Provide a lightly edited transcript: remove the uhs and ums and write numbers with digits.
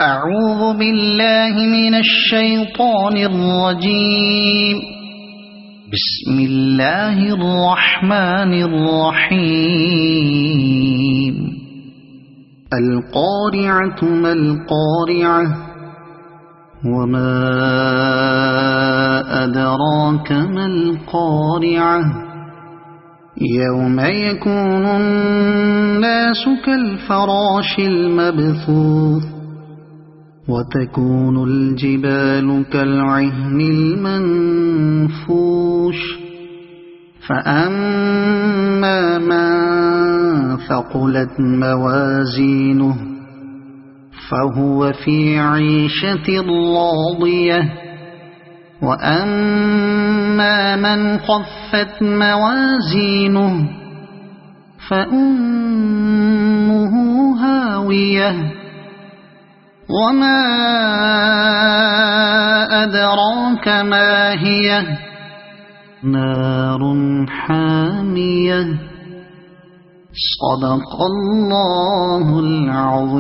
أعوذ بالله من الشيطان الرجيم. بسم الله الرحمن الرحيم. القارعة ما القارعة وما أدراك ما القارعة يوم يكون الناس كالفراش المبثوث وتكون الجبال كالعهن المنفوش فأما من ثقلت موازينه فهو في عيشة راضية وأما من خفت موازينه فأمه هاوية وما أدراك ما هي نار حامية. صدق الله العظيم.